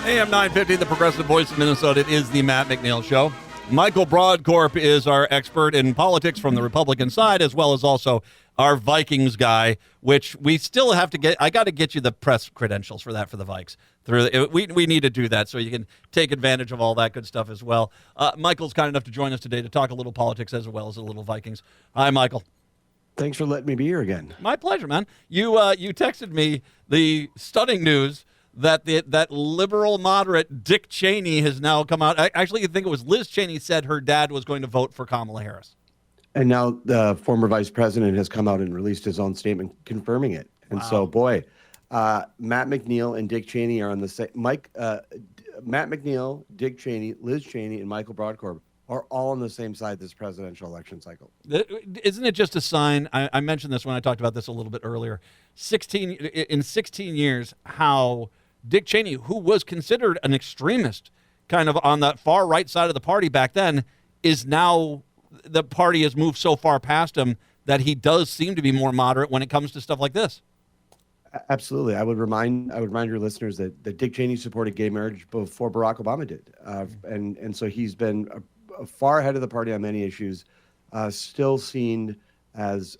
AM 950, the progressive voice of Minnesota. It is the Matt McNeil Show. Michael Brodkorb is our expert in politics from the Republican side, as well as also our Vikings guy, which we still have to get. I got to get you the press credentials for that for the Vikes. We need to do that so you can take advantage of all that good stuff as well. Michael's kind enough to join us today to talk a little politics as well as a little Vikings. Hi, Michael. Thanks for letting me be here again. My pleasure, man. You texted me the stunning news that that liberal moderate Dick Cheney has now come out. Actually, I think it was Liz Cheney said her dad was going to vote for Kamala Harris. And now the former vice president has come out and released his own statement confirming it. And so, boy, Matt McNeil and Dick Cheney are on the same. Matt McNeil, Dick Cheney, Liz Cheney, and Michael Brodkorb are all on the same side this presidential election cycle. Isn't it just a sign? I mentioned this when I talked about this a little bit earlier. 16 years, how Dick Cheney, who was considered an extremist, kind of on the far right side of the party back then, is now the party has moved so far past him that he does seem to be more moderate when it comes to stuff like this. Absolutely. I would remind your listeners that Dick Cheney supported gay marriage before Barack Obama did. And so he's been far ahead of the party on many issues, still seen as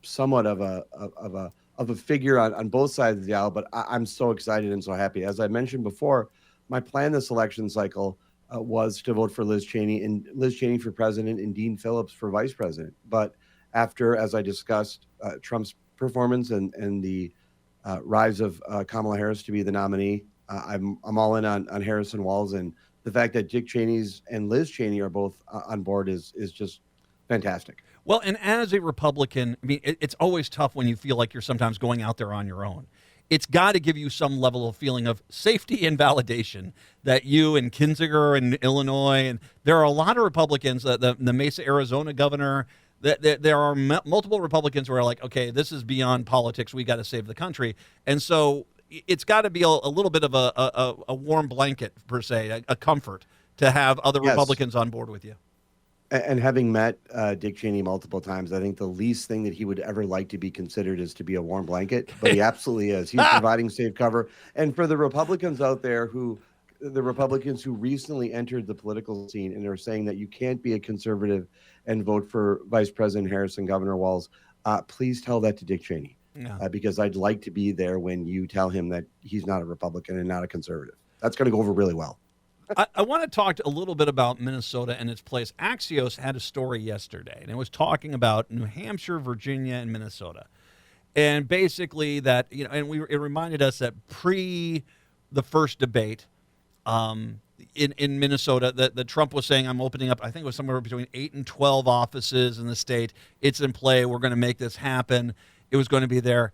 somewhat of a figure on both sides of the aisle, but I'm so excited and so happy. As I mentioned before, my plan this election cycle was to vote for Liz Cheney for president and Dean Phillips for vice president. But after, as I discussed, Trump's performance and the rise of Kamala Harris to be the nominee, I'm all in on Harris and Walz, and the fact that Dick Cheney's and Liz Cheney are both on board is just fantastic. Well, and as a Republican, I mean, it's always tough when you feel like you're sometimes going out there on your own. It's got to give you some level of feeling of safety and validation that you and Kinzinger in Illinois, and there are a lot of Republicans, the Mesa, Arizona governor, there are multiple Republicans who are like, okay, this is beyond politics. We got to save the country. And so it's got to be a little bit of a warm blanket, per se, a comfort to have other Republicans on board with you. And having met Dick Cheney multiple times, I think the least thing that he would ever like to be considered is to be a warm blanket, but he absolutely is. He's providing safe cover. And for the Republicans out there the Republicans who recently entered the political scene and are saying that you can't be a conservative and vote for Vice President Harris and Governor Walz, please tell that to Dick Cheney, because I'd like to be there when you tell him that he's not a Republican and not a conservative. That's going to go over really well. I want to talk a little bit about Minnesota and its place. Axios had a story yesterday, and it was talking about New Hampshire, Virginia, and Minnesota. And basically that, and it reminded us that pre the first debate in Minnesota, that Trump was saying, I'm opening up, I think it was somewhere between 8 and 12 offices in the state. It's in play. We're going to make this happen. It was going to be there.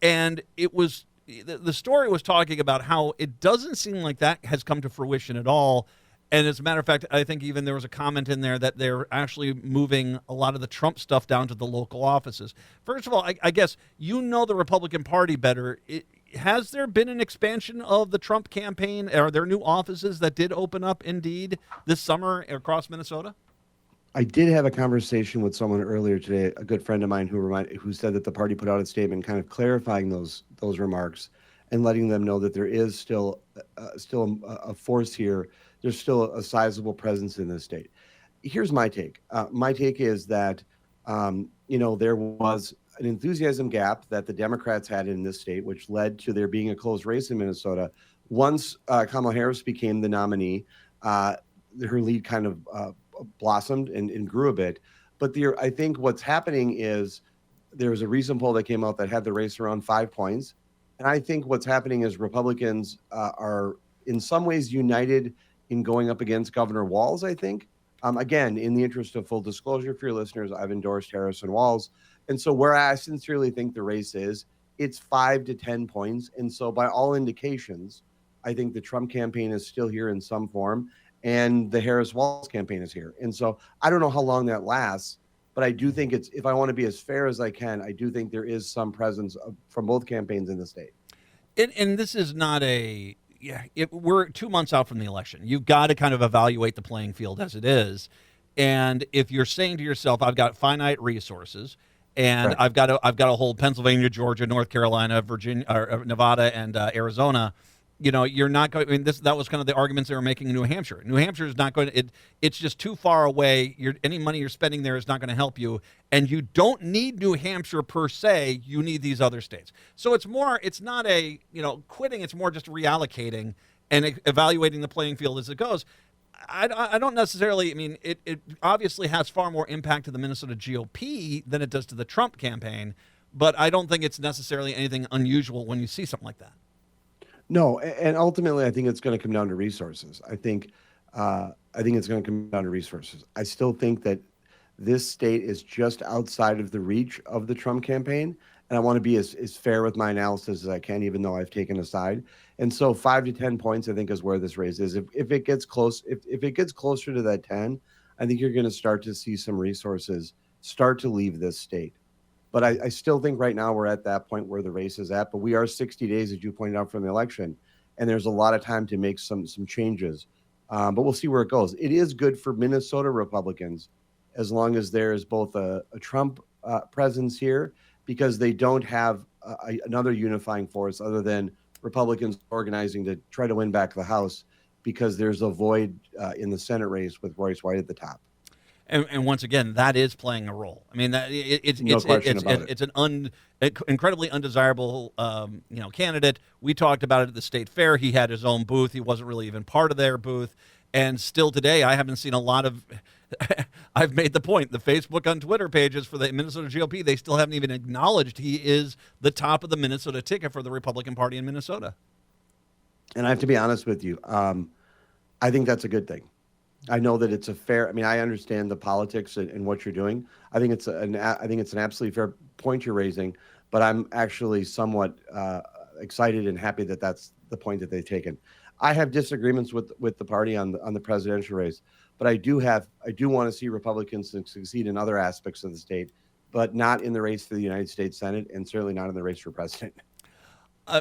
And it was... The story was talking about how it doesn't seem like that has come to fruition at all. And as a matter of fact, I think even there was a comment in there that they're actually moving a lot of the Trump stuff down to the local offices. First of all, I guess you know the Republican Party better. Has there been an expansion of the Trump campaign? Are there new offices that did open up indeed this summer across Minnesota? I did have a conversation with someone earlier today, a good friend of mine who said that the party put out a statement kind of clarifying those remarks and letting them know that there is still a force here. There's still a sizable presence in this state. Here's my take. My take is that, there was an enthusiasm gap that the Democrats had in this state, which led to there being a close race in Minnesota. Once Kamala Harris became the nominee, her lead kind of blossomed and grew a bit. But I think what's happening is there was a recent poll that came out that had the race around 5 points. And I think what's happening is Republicans are in some ways united in going up against Governor Walz, I think. Again, in the interest of full disclosure for your listeners, I've endorsed Harris and Walz. And so where I sincerely think the race is, it's 5 to 10 points. And so by all indications, I think the Trump campaign is still here in some form. And the Harris-Walz campaign is here. And so I don't know how long that lasts, but I do think if I want to be as fair as I can, I do think there is some presence from both campaigns in the state. And this is not we're 2 months out from the election. You've got to kind of evaluate the playing field as it is. And if you're saying to yourself, I've got finite resources and right. I've got to hold Pennsylvania, Georgia, North Carolina, Virginia, or Nevada, and Arizona, you're not going. I mean, that was kind of the arguments they were making in New Hampshire. New Hampshire is not going to. It's just too far away. Any money you're spending there is not going to help you, and you don't need New Hampshire per se. You need these other states. So it's more. It's not a quitting. It's more just reallocating and evaluating the playing field as it goes. I don't necessarily. I mean, it obviously has far more impact to the Minnesota GOP than it does to the Trump campaign, but I don't think it's necessarily anything unusual when you see something like that. No, and ultimately, I think it's going to come down to resources. I think it's going to come down to resources. I still think that this state is just outside of the reach of the Trump campaign, and I want to be as fair with my analysis as I can, even though I've taken a side. And so, 5 to 10 points, I think, is where this race is. If it gets close, if it gets closer to that 10, I think you're going to start to see some resources start to leave this state. But I still think right now we're at that point where the race is at. But we are 60 days, as you pointed out, from the election, and there's a lot of time to make some changes. But we'll see where it goes. It is good for Minnesota Republicans as long as there is both a Trump presence here, because they don't have another unifying force other than Republicans organizing to try to win back the House, because there's a void in the Senate race with Royce White at the top. And once again, that is playing a role. I mean, it's an incredibly undesirable candidate. We talked about it at the state fair. He had his own booth. He wasn't really even part of their booth. And still today, I haven't seen a lot of. I've made the point. The Facebook and Twitter pages for the Minnesota GOP, they still haven't even acknowledged he is the top of the Minnesota ticket for the Republican Party in Minnesota. And I have to be honest with you. I think that's a good thing. I know that it's a fair. I mean, I understand the politics and what you're doing. I think it's an absolutely fair point you're raising. But I'm actually somewhat excited and happy that that's the point that they've taken. I have disagreements with the party on the presidential race, but I do want to see Republicans succeed in other aspects of the state, but not in the race for the United States Senate, and certainly not in the race for president.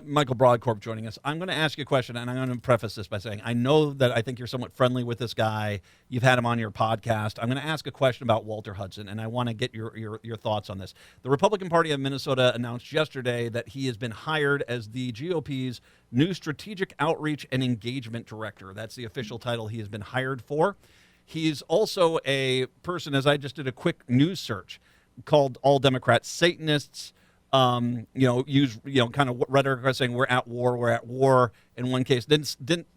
Michael Brodkorb joining us. I'm going to ask you a question, and I'm going to preface this by saying I know that I think you're somewhat friendly with this guy. You've had him on your podcast. I'm going to ask a question about Walter Hudson, and I want to get your thoughts on this. The Republican Party of Minnesota announced yesterday that he has been hired as the GOP's new Strategic Outreach and Engagement Director. That's the official title he has been hired for. He's also a person, as I just did a quick news search, called all Democrats Satanists. Use kind of rhetoric saying we're at war. In one case, didn't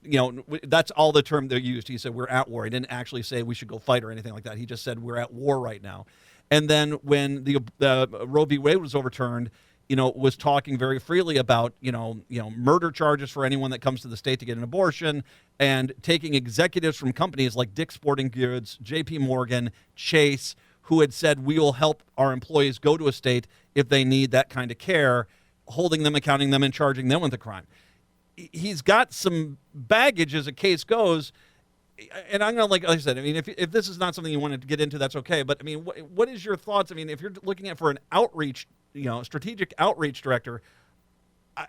that's all the term they used. He said we're at war. He didn't actually say we should go fight or anything like that. He just said we're at war right now. And then when the Roe v. Wade was overturned, was talking very freely about murder charges for anyone that comes to the state to get an abortion, and taking executives from companies like Dick's Sporting Goods, J.P. Morgan, Chase, who had said we will help our employees go to a state if they need that kind of care, holding them, accounting them, and charging them with the crime. He's got some baggage as a case goes, and I'm going to, like I said, I mean, if this is not something you wanted to get into, that's okay. But I mean, what is your thoughts? I mean, if you're looking at for an outreach, strategic outreach director,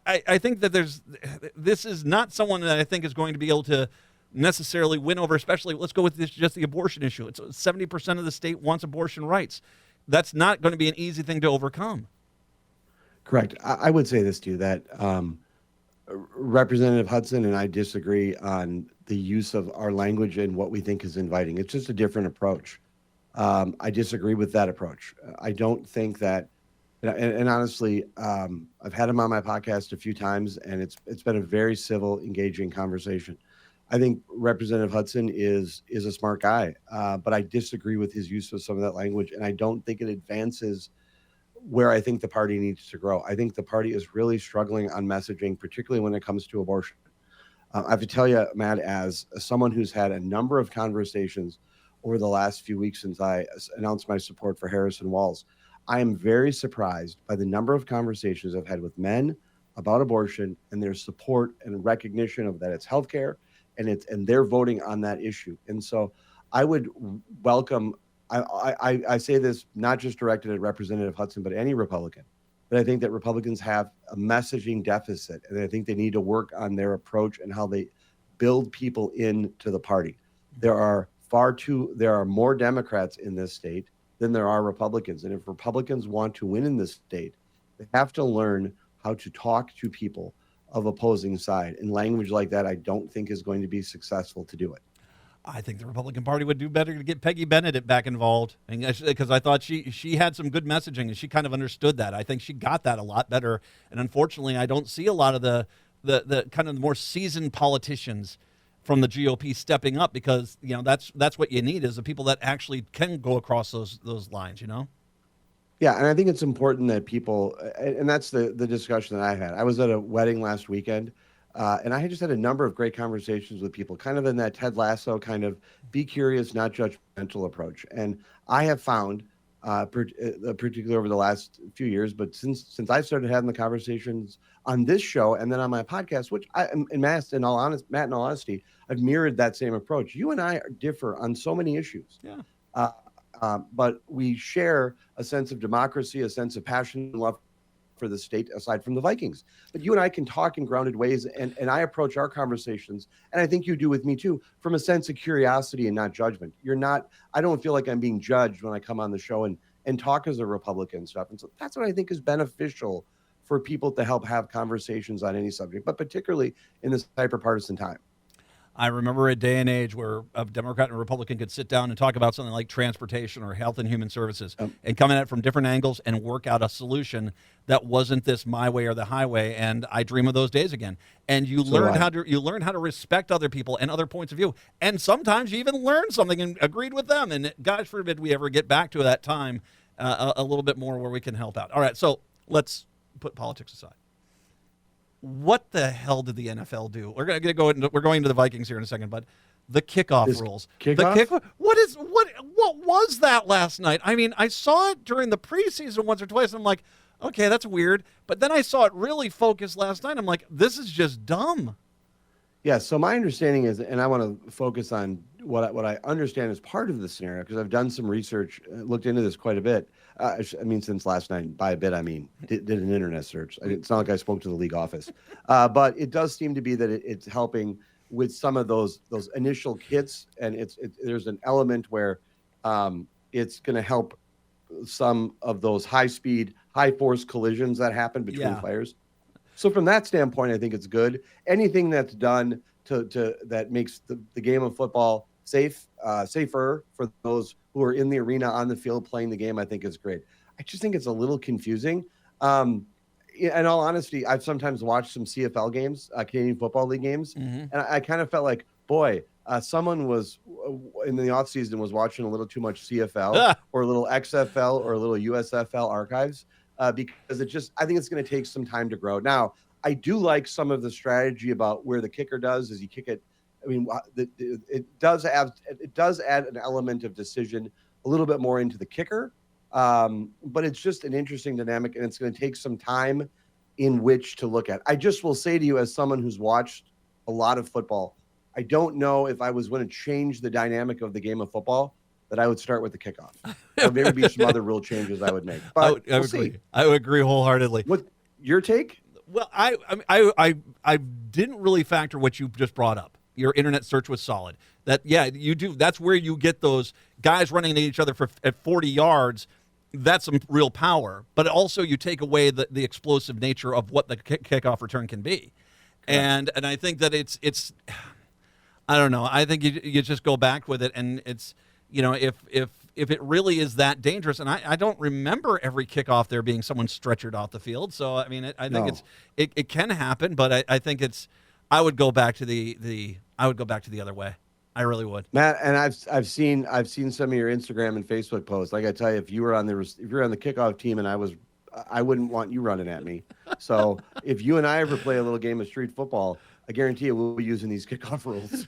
I think that this is not someone that I think is going to be able to necessarily win over, especially let's go with this, just the abortion issue. It's 70% of the state wants abortion rights. That's not going to be an easy thing to overcome. Correct. I would say this to you, that Representative Hudson and I disagree on the use of our language and what we think is inviting. It's just a different approach. I disagree with that approach. I don't think that, and honestly, I've had him on my podcast a few times, and it's been a very civil, engaging conversation. I think Representative Hudson is a smart guy, but I disagree with his use of some of that language, and I don't think it advances where I think the party needs to grow. I think the party is really struggling on messaging, particularly when it comes to abortion. I have to tell you, Matt, as someone who's had a number of conversations over the last few weeks since I announced my support for Harrison Walz, I am very surprised by the number of conversations I've had with men about abortion and their support and recognition of that it's healthcare, and they're voting on that issue. And so I would welcome, I say this not just directed at Representative Hudson, but any Republican, but I think that Republicans have a messaging deficit, and I think they need to work on their approach and how they build people into the party. There are more Democrats in this state than there are Republicans. And if Republicans want to win in this state, they have to learn how to talk to people of opposing side. And language like that, I don't think is going to be successful to do it. I think the Republican Party would do better to get Peggy Bennett back involved, because I thought she had some good messaging and she kind of understood that. I think she got that a lot better, and unfortunately, I don't see a lot of the kind of more seasoned politicians from the GOP stepping up, because that's what you need, is the people that actually can go across those lines. Yeah, and I think it's important that people, and that's the discussion that I had. I was at a wedding last weekend, and I just had a number of great conversations with people, kind of in that Ted Lasso kind of be curious, not judgmental approach. And I have found, particularly over the last few years, but since I started having the conversations on this show and then on my podcast, which Matt, in all honesty, I've mirrored that same approach. You and I differ on so many issues. Yeah. But we share a sense of democracy, a sense of passion and love for the state, aside from the Vikings. But you and I can talk in grounded ways, and I approach our conversations, and I think you do with me too, from a sense of curiosity and not judgment. I don't feel like I'm being judged when I come on the show and talk as a Republican stuff. And so that's what I think is beneficial for people to help have conversations on any subject, but particularly in this hyper-partisan time. I remember a day and age where a Democrat and a Republican could sit down and talk about something like transportation or health and human services, and come at it from different angles and work out a solution that wasn't this my way or the highway. And I dream of those days again. And you learn how to respect other people and other points of view. And sometimes you even learn something and agreed with them. And God forbid we ever get back to that time a little bit more where we can help out. All right, so let's put politics aside. What the hell did the NFL do? We're going into the Vikings here in a second, but the kickoff rules. What was that last night? I mean, I saw it during the preseason once or twice, and I'm like, okay, that's weird. But then I saw it really focused last night. I'm like, this is just dumb. Yeah, so my understanding is, and I want to focus on what I understand is part of the scenario, because I've done some research, looked into this quite a bit. Since last night. By a bit, I mean did an internet search. It's not like I spoke to the league office, but it does seem to be that it's helping with some of those initial kits, and there's an element where it's going to help some of those high-speed, high-force collisions that happen between players. So from that standpoint, I think it's good. Anything that's done to that makes the game of football safer for those who are in the arena, on the field, playing the game, I think is great. I just think it's a little confusing. In all honesty, I've sometimes watched some CFL games, Canadian Football League games, and I kind of felt like, boy, someone was in the offseason was watching a little too much CFL or a little XFL or a little USFL archives, because I think it's going to take some time to grow. Now, I do like some of the strategy about where the kicker does is you kick it. I mean, it does add an element of decision a little bit more into the kicker, but it's just an interesting dynamic, and it's going to take some time in which to look at. I just will say to you, as someone who's watched a lot of football, I don't know if I was going to change the dynamic of the game of football, that I would start with the kickoff. There may be some other rule changes I would make. But I would agree. I would agree wholeheartedly. What your take? Well, I didn't really factor what you just brought up. Your internet search was solid. You do. That's where you get those guys running at each other at 40 yards. That's some real power. But also you take away the explosive nature of what the kickoff return can be. Correct. And I think that it's I don't know. I think you just go back with it, and it's, if it really is that dangerous, and I don't remember every kickoff there being someone stretchered off the field. So I mean, I think it can happen, but I think I would go back to the other way. I really would, Matt. And I've seen some of your Instagram and Facebook posts. Like I tell you, if you're on the kickoff team and I wouldn't want you running at me. So if you and I ever play a little game of street football, I guarantee you we'll be using these kickoff rules.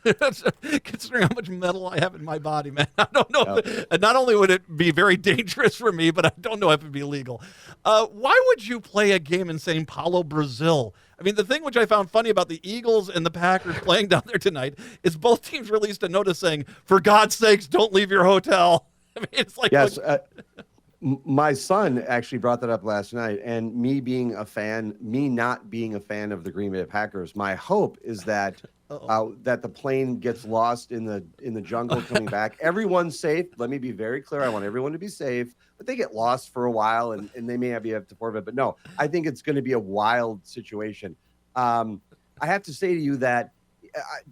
Considering how much metal I have in my body, man, I don't know. And not only would it be very dangerous for me, but I don't know if it'd be legal. Why would you play a game in Sao Paulo, Brazil? I mean, the thing which I found funny about the Eagles and the Packers playing down there tonight is both teams released a notice saying, "For God's sakes, don't leave your hotel." I mean, it's like, yes. My son actually brought that up last night, and me not being a fan of the Green Bay Packers, my hope is that that the plane gets lost in the jungle coming back. Everyone's safe. Let me be very clear. I want everyone to be safe, but they get lost for a while, and they may have to forfeit. But no, I think it's going to be a wild situation. I have to say to you that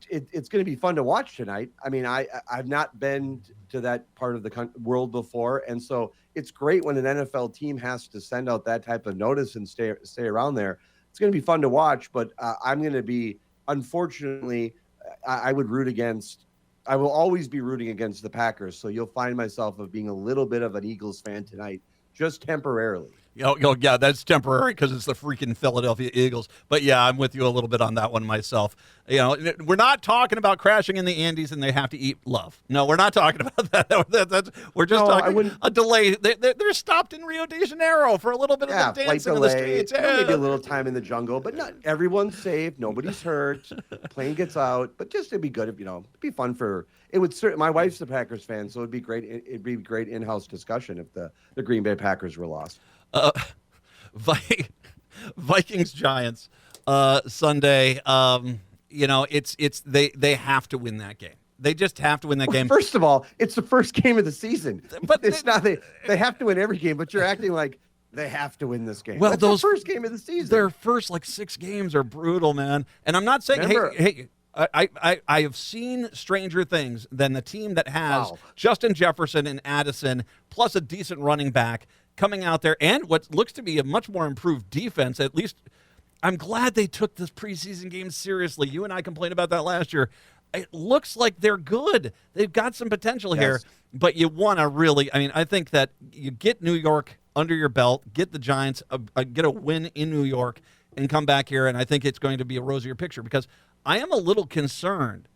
it's going to be fun to watch tonight. I mean, I've not been to that part of the world before, and so it's great when an NFL team has to send out that type of notice and stay around there. It's going to be fun to watch, but I'm going to be, unfortunately, I would root against. I will always be rooting against the Packers, so you'll find myself of being a little bit of an Eagles fan tonight, just temporarily. Yeah, that's temporary because it's the freaking Philadelphia Eagles. But yeah, I'm with you a little bit on that one myself. We're not talking about crashing in the Andes and they have to eat love. No, we're not talking about that. We're just talking a delay. They're stopped in Rio de Janeiro for a little bit of the dancing in the streets. Yeah. Maybe a little time in the jungle, but not everyone's safe. Nobody's hurt. Plane gets out, but just it'd be good if it'd be fun for. It would certainly. My wife's a Packers fan, so it'd be great. It'd be great in-house discussion if the Green Bay Packers were lost. Vikings Giants Sunday. They have to win that game. They just have to win that game. First of all, it's the first game of the season. But it's not they have to win every game, but you're acting like they have to win this game. Well, that's those the first game of the season. Their first 6 games are brutal, man. And I'm not saying hey, I have seen stranger things than the team that has Justin Jefferson and Addison plus a decent running back coming out there and what looks to be a much more improved defense. At least I'm glad they took this preseason game seriously. You and I complained about that last year. It looks like they're good. They've got some potential here, but you want to really, I think that you get New York under your belt, get the Giants, get a win in New York, and come back here, and I think it's going to be a rosier picture because I am a little concerned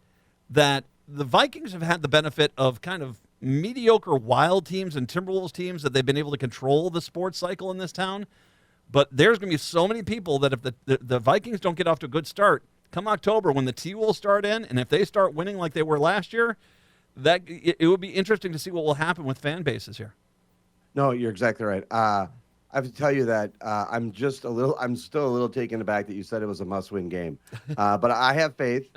that the Vikings have had the benefit of kind of mediocre Wild teams and Timberwolves teams that they've been able to control the sports cycle in this town. But there's going to be so many people that if the Vikings don't get off to a good start, come October when the T-Wolves start in, and if they start winning like they were last year, that it would be interesting to see what will happen with fan bases here. No, you're exactly right. I have to tell you that I'm still a little taken aback that you said it was a must-win game. But I have faith.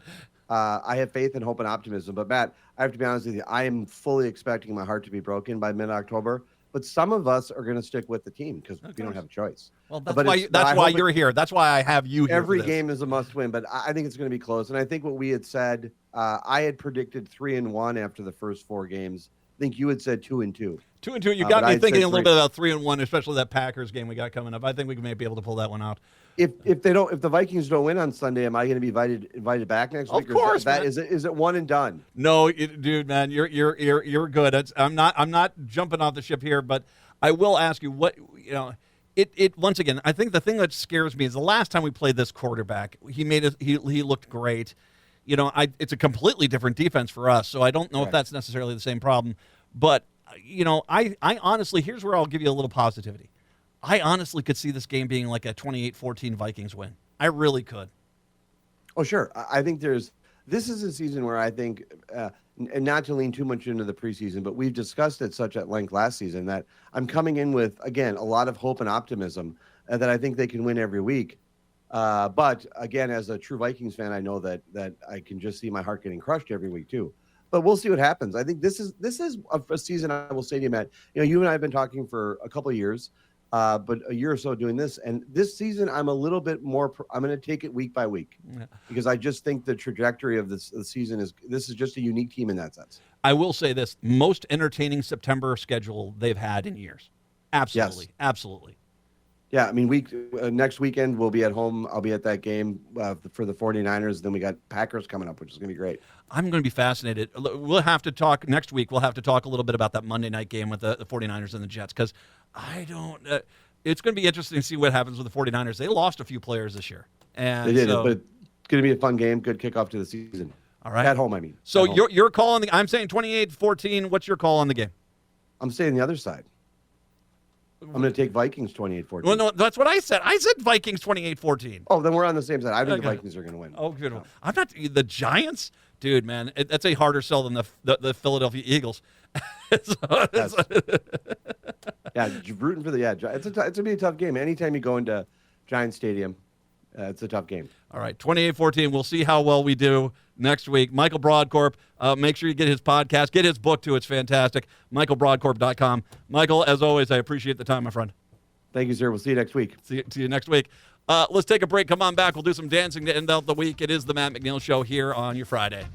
I have faith and hope and optimism. But Matt, I have to be honest with you. I am fully expecting my heart to be broken by mid-October. But some of us are going to stick with the team because we don't have a choice. Well, that's why you're here. That's why I have you here. Every game is a must-win, but I think it's going to be close. And I think what we had said, I had predicted 3-1 after the first 4 games. I think you had said 2-2. 2-2. You got me thinking a little bit about 3-1, especially that Packers game we got coming up. I think we may be able to pull that one out. If the Vikings don't win on Sunday, am I going to be invited back next week? Of course, man. Is it one and done? No, dude, man, you're good. I'm not jumping off the ship here, but I will ask you It once again, I think the thing that scares me is the last time we played this quarterback, he looked great. It's a completely different defense for us, so I don't know if that's necessarily the same problem. But I honestly, here's where I'll give you a little positivity. I honestly could see this game being like a 28-14 Vikings win. I really could. Oh, sure. I think this is a season where I think, and not to lean too much into the preseason, but we've discussed it such at length last season that I'm coming in with, again, a lot of hope and optimism that I think they can win every week. But again, as a true Vikings fan, I know that I can just see my heart getting crushed every week too. But we'll see what happens. I think this is a season, I will say to you, Matt, you and I have been talking for a couple of years. But a year or so doing this, and this season I'm a little bit more. I'm going to take it week by week because I just think the trajectory of the season is just a unique team in that sense. I will say this: most entertaining September schedule they've had in years. Absolutely, yes. Absolutely. Yeah, next weekend we'll be at home. I'll be at that game for the 49ers. Then we got Packers coming up, which is going to be great. I'm going to be fascinated. We'll have to talk next week. We'll have to talk a little bit about that Monday night game with the 49ers and the Jets because it's going to be interesting to see what happens with the 49ers. They lost a few players this year. And they did, but it's going to be a fun game. Good kickoff to the season. All right. At home, I mean. So you're calling I'm saying 28-14. What's your call on the game? I'm saying the other side. I'm going to take Vikings 28-14. Well, no, that's what I said. I said Vikings 28-14. Oh, then we're on the same side. I think the Vikings are going to win. Oh, good. No. I'm not the Giants, dude. Man, that's a harder sell than the Philadelphia Eagles. Yeah, rooting for it's going to be a tough game. Anytime you go into Giants Stadium, it's a tough game. All right, 28-14. We'll see how well we do next week. Michael Brodkorb, make sure you get his podcast. Get his book, too. It's fantastic. MichaelBrodkorb.com. Michael, as always, I appreciate the time, my friend. Thank you, sir. We'll see you next week. See you next week. Let's take a break. Come on back. We'll do some dancing to end out the week. It is the Matt McNeil Show here on your Friday.